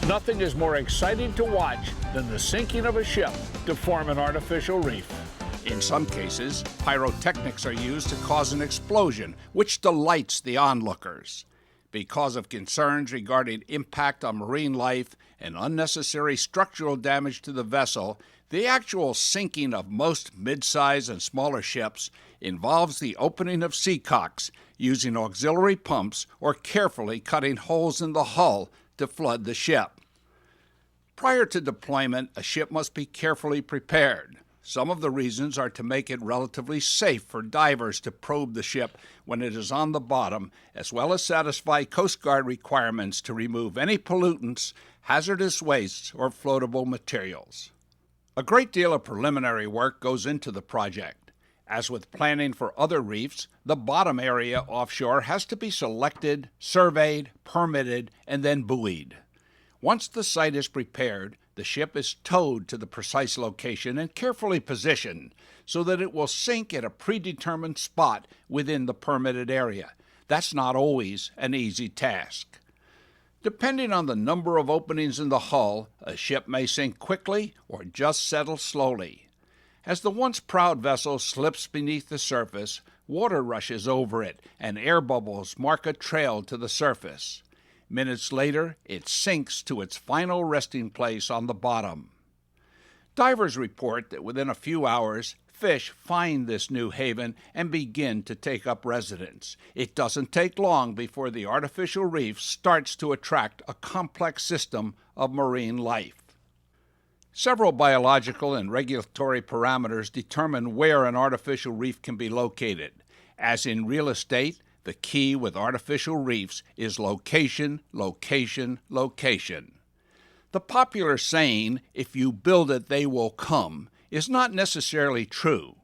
Nothing is more exciting to watch than the sinking of a ship to form an artificial reef. In some cases, pyrotechnics are used to cause an explosion, which delights the onlookers. Because of concerns regarding impact on marine life and unnecessary structural damage to the vessel, the actual sinking of most mid-size and smaller ships involves the opening of seacocks using auxiliary pumps or carefully cutting holes in the hull to flood the ship. Prior to deployment, a ship must be carefully prepared. Some of the reasons are to make it relatively safe for divers to probe the ship when it is on the bottom, as well as satisfy Coast Guard requirements to remove any pollutants, hazardous wastes, or floatable materials. A great deal of preliminary work goes into the project. As with planning for other reefs, the bottom area offshore has to be selected, surveyed, permitted, and then buoyed. Once the site is prepared, the ship is towed to the precise location and carefully positioned so that it will sink at a predetermined spot within the permitted area. That's not always an easy task. Depending on the number of openings in the hull, a ship may sink quickly or just settle slowly. As the once proud vessel slips beneath the surface, water rushes over it and air bubbles mark a trail to the surface. Minutes later, it sinks to its final resting place on the bottom. Divers report that within a few hours, fish find this new haven and begin to take up residence. It doesn't take long before the artificial reef starts to attract a complex system of marine life. Several biological and regulatory parameters determine where an artificial reef can be located. As in real estate, the key with artificial reefs is location, location, location. The popular saying, "If you build it, they will come," is not necessarily true.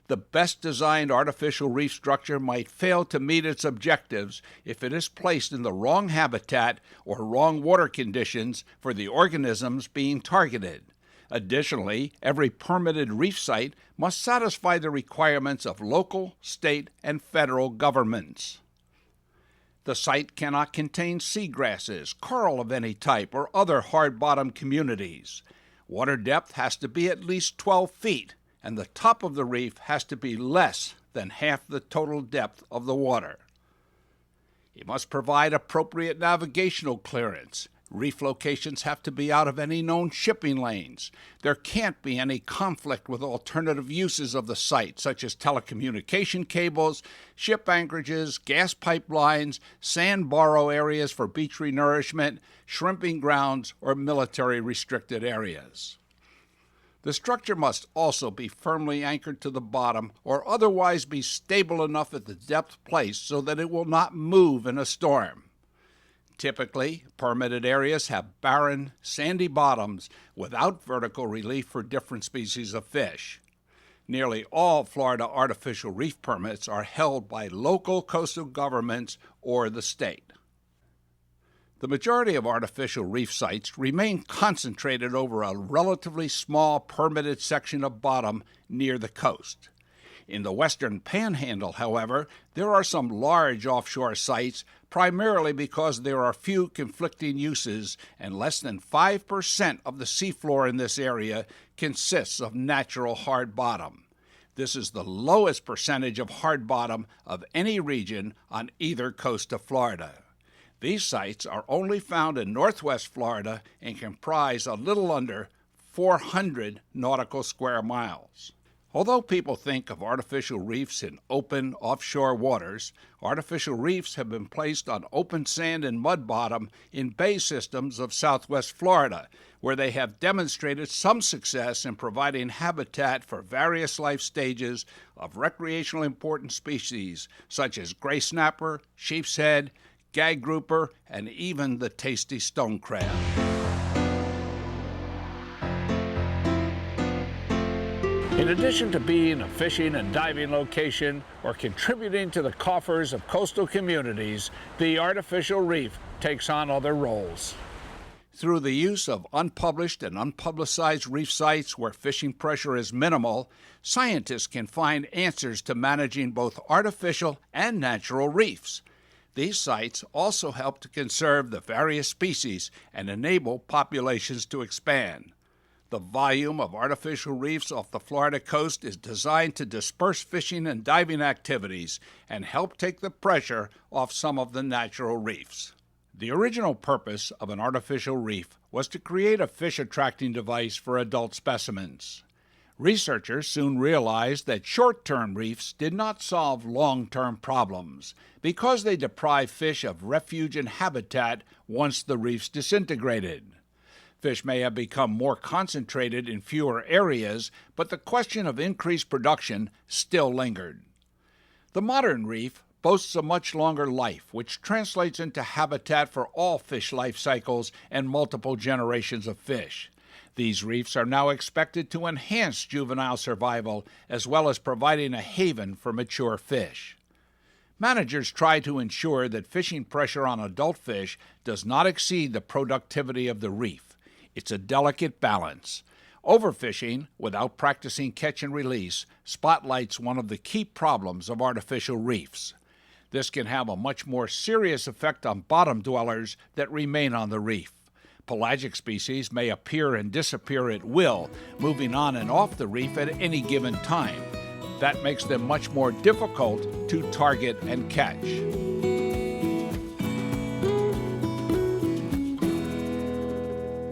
The best designed artificial reef structure might fail to meet its objectives if it is placed in the wrong habitat or wrong water conditions for the organisms being targeted. Additionally, every permitted reef site must satisfy the requirements of local, state, and federal governments. The site cannot contain seagrasses, coral of any type, or other hard-bottom communities. Water depth has to be at least 12 feet, and the top of the reef has to be less than half the total depth of the water. It must provide appropriate navigational clearance. Reef locations have to be out of any known shipping lanes. There can't be any conflict with alternative uses of the site, such as telecommunication cables, ship anchorages, gas pipelines, sand borrow areas for beach renourishment, shrimping grounds, or military restricted areas. The structure must also be firmly anchored to the bottom or otherwise be stable enough at the depth placed so that it will not move in a storm. Typically, permitted areas have barren, sandy bottoms without vertical relief for different species of fish. Nearly all Florida artificial reef permits are held by local coastal governments or the state. The majority of artificial reef sites remain concentrated over a relatively small permitted section of bottom near the coast. In the western panhandle, however, there are some large offshore sites, primarily because there are few conflicting uses and less than 5% of the seafloor in this area consists of natural hard bottom. This is the lowest percentage of hard bottom of any region on either coast of Florida. These sites are only found in northwest Florida and comprise a little under 400 nautical square miles. Although people think of artificial reefs in open, offshore waters, artificial reefs have been placed on open sand and mud bottom in bay systems of southwest Florida, where they have demonstrated some success in providing habitat for various life stages of recreational important species such as gray snapper, sheep's head, gag grouper, and even the tasty stone crab. In addition to being a fishing and diving location or contributing to the coffers of coastal communities, the artificial reef takes on other roles. Through the use of unpublished and unpublicized reef sites where fishing pressure is minimal, scientists can find answers to managing both artificial and natural reefs. These sites also help to conserve the various species and enable populations to expand. The volume of artificial reefs off the Florida coast is designed to disperse fishing and diving activities and help take the pressure off some of the natural reefs. The original purpose of an artificial reef was to create a fish-attracting device for adult specimens. Researchers soon realized that short-term reefs did not solve long-term problems because they deprive fish of refuge and habitat once the reefs disintegrated. Fish may have become more concentrated in fewer areas, but the question of increased production still lingered. The modern reef boasts a much longer life, which translates into habitat for all fish life cycles and multiple generations of fish. These reefs are now expected to enhance juvenile survival as well as providing a haven for mature fish. Managers try to ensure that fishing pressure on adult fish does not exceed the productivity of the reef. It's a delicate balance. Overfishing, without practicing catch and release, spotlights one of the key problems of artificial reefs. This can have a much more serious effect on bottom dwellers that remain on the reef. Pelagic species may appear and disappear at will, moving on and off the reef at any given time. That makes them much more difficult to target and catch.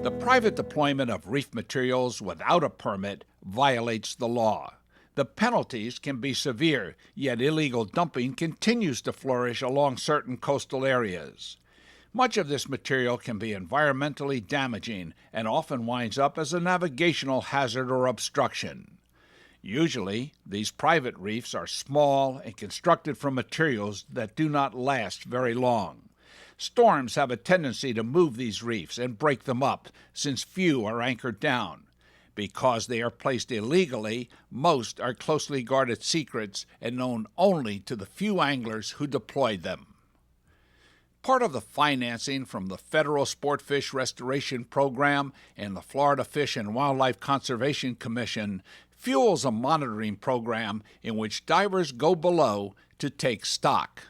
The private deployment of reef materials without a permit violates the law. The penalties can be severe, yet illegal dumping continues to flourish along certain coastal areas. Much of this material can be environmentally damaging and often winds up as a navigational hazard or obstruction. Usually, these private reefs are small and constructed from materials that do not last very long. Storms have a tendency to move these reefs and break them up, since few are anchored down. Because they are placed illegally, most are closely guarded secrets and known only to the few anglers who deployed them. Part of the financing from the Federal Sportfish Restoration Program and the Florida Fish and Wildlife Conservation Commission fuels a monitoring program in which divers go below to take stock.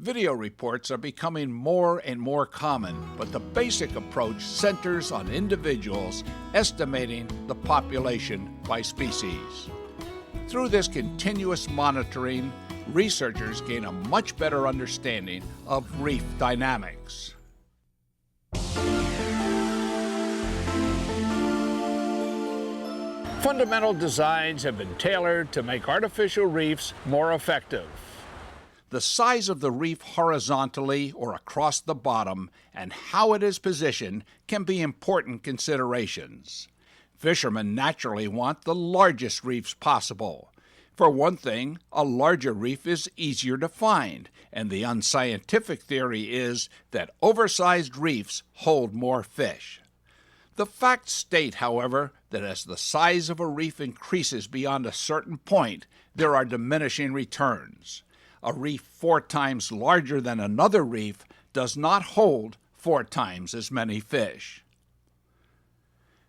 Video reports are becoming more and more common, but the basic approach centers on individuals estimating the population by species. Through this continuous monitoring, researchers gain a much better understanding of reef dynamics. Fundamental designs have been tailored to make artificial reefs more effective. The size of the reef horizontally or across the bottom and how it is positioned can be important considerations. Fishermen naturally want the largest reefs possible. For one thing, a larger reef is easier to find, and the unscientific theory is that oversized reefs hold more fish. The facts state, however, that as the size of a reef increases beyond a certain point, there are diminishing returns. A reef 4 times larger than another reef does not hold 4 times as many fish.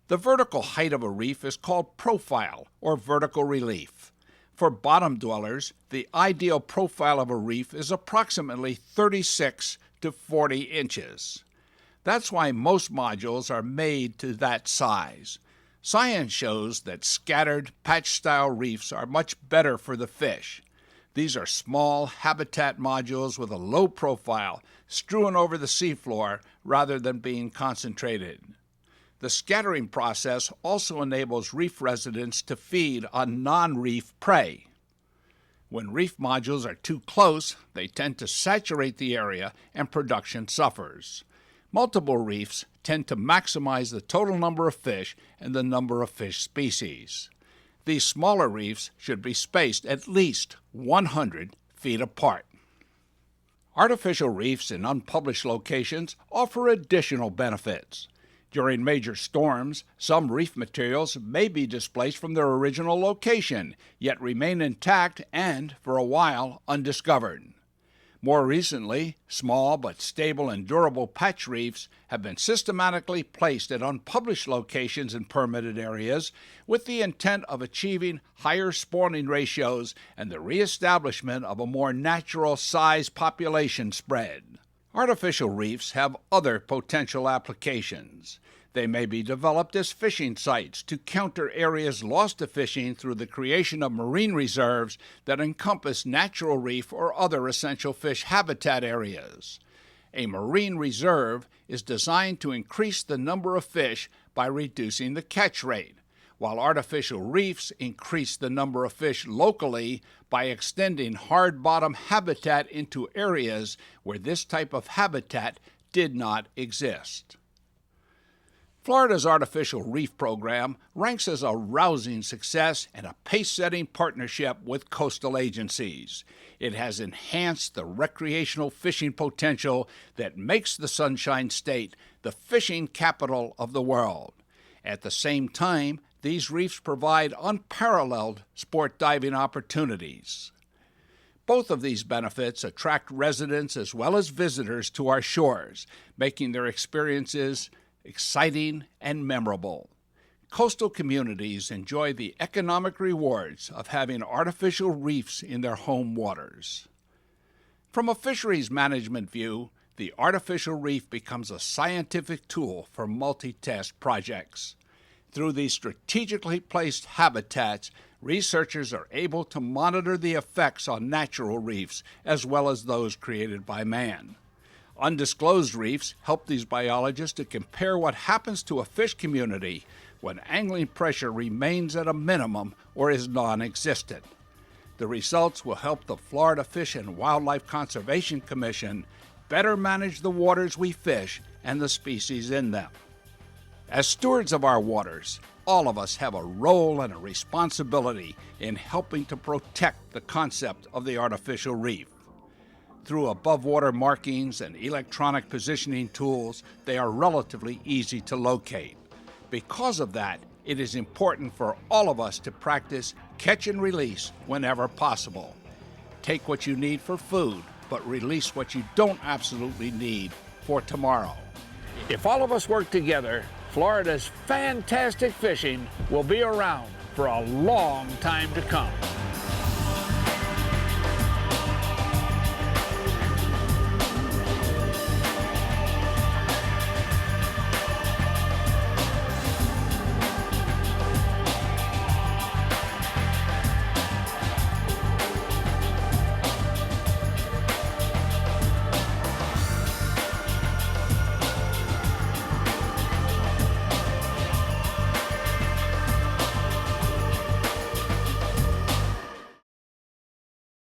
The vertical height of a reef is called profile or vertical relief. For bottom dwellers, the ideal profile of a reef is approximately 36 to 40 inches. That's why most modules are made to that size. Science shows that scattered, patch-style reefs are much better for the fish. These are small habitat modules with a low profile, strewn over the seafloor rather than being concentrated. The scattering process also enables reef residents to feed on non-reef prey. When reef modules are too close, they tend to saturate the area and production suffers. Multiple reefs tend to maximize the total number of fish and the number of fish species. These smaller reefs should be spaced at least 100 feet apart. Artificial reefs in unpublished locations offer additional benefits. During major storms, some reef materials may be displaced from their original location, yet remain intact and, for a while, undiscovered. More recently, small but stable and durable patch reefs have been systematically placed at unpublished locations in permitted areas with the intent of achieving higher spawning ratios and the reestablishment of a more natural size population spread. Artificial reefs have other potential applications. They may be developed as fishing sites to counter areas lost to fishing through the creation of marine reserves that encompass natural reef or other essential fish habitat areas. A marine reserve is designed to increase the number of fish by reducing the catch rate, while artificial reefs increase the number of fish locally by extending hard-bottom habitat into areas where this type of habitat did not exist. Florida's Artificial Reef Program ranks as a rousing success and a pace-setting partnership with coastal agencies. It has enhanced the recreational fishing potential that makes the Sunshine State the fishing capital of the world. At the same time, these reefs provide unparalleled sport diving opportunities. Both of these benefits attract residents as well as visitors to our shores, making their experiences exciting and memorable. Coastal communities enjoy the economic rewards of having artificial reefs in their home waters. From a fisheries management view, the artificial reef becomes a scientific tool for multi-test projects. Through these strategically placed habitats, researchers are able to monitor the effects on natural reefs as well as those created by man. Undisclosed reefs help these biologists to compare what happens to a fish community when angling pressure remains at a minimum or is non-existent. The results will help the Florida Fish and Wildlife Conservation Commission better manage the waters we fish and the species in them. As stewards of our waters, all of us have a role and a responsibility in helping to protect the concept of the artificial reef. Through above-water markings and electronic positioning tools, they are relatively easy to locate. Because of that, it is important for all of us to practice catch and release whenever possible. Take what you need for food, but release what you don't absolutely need for tomorrow. If all of us work together, Florida's fantastic fishing will be around for a long time to come.